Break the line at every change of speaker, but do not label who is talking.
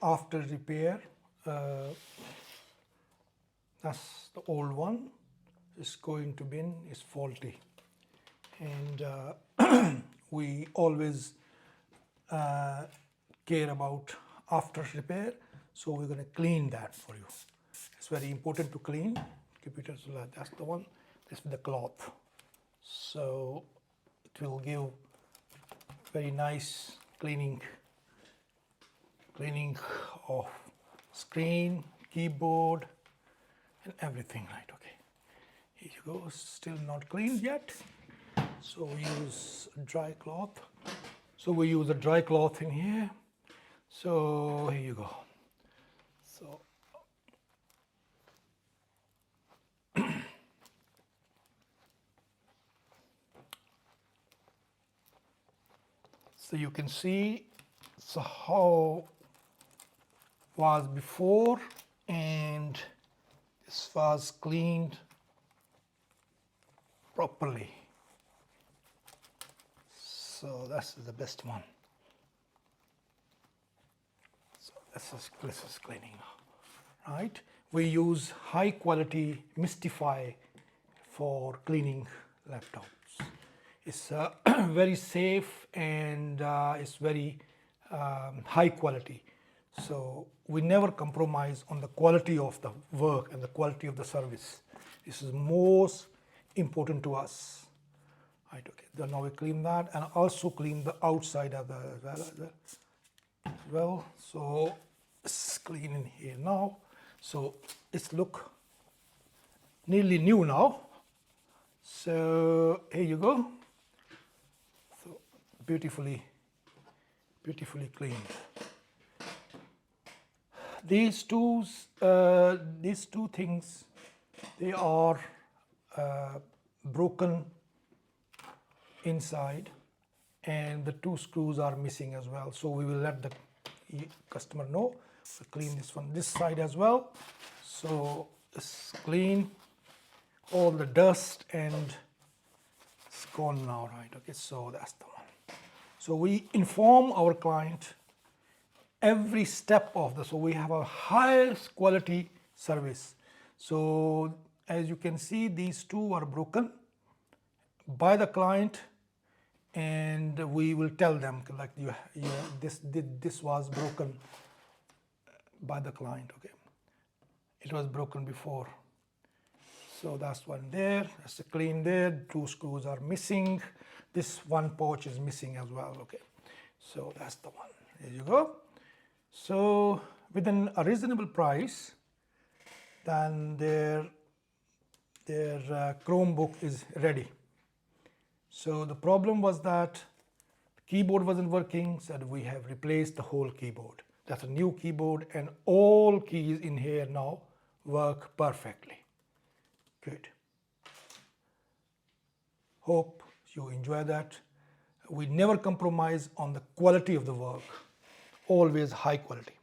after repair. That's the old one. It's going to bin, is faulty, and we always care about after repair, so we're going to clean that for you. It's very important to clean computers. That's the one. This is the cloth, so it will give very nice cleaning of screen, keyboard, and everything, right? Okay, here you go. Still not cleaned yet, so we use a dry cloth. So we use a dry cloth in here. So here you go. So so you can see how was before, and this was cleaned properly. So that's the best one. So this is cleaning now, right? We use high quality Mystify for cleaning laptops. It's very safe, and it's very high quality. So we never compromise on the quality of the work and the quality of the service. This is most important to us. Right, okay. Then now we clean that, and also clean the outside of the as well. So it's clean in here now. So it's look nearly new now. So here you go. So beautifully cleaned. These two things, they are broken inside, and the two screws are missing as well. So we will let the customer know. So clean this one, this side as well. So it's clean, all the dust, and it's gone now, right? Okay, so that's the one. So we inform our client every step of the, so we have a highest quality service. So as you can see, these two are broken by the client, and we will tell them like this was broken by the client. Okay, it was broken before. So that's one there, that's the clean there. Two screws are missing. This one pouch is missing as well. Okay, so that's the one. There you go. So within a reasonable price, then their Chromebook is ready. So the problem was that the keyboard wasn't working, so we have replaced the whole keyboard. That's a new keyboard, and all keys in here now work perfectly. Good. Hope you enjoy that. We never compromise on the quality of the work, always high quality.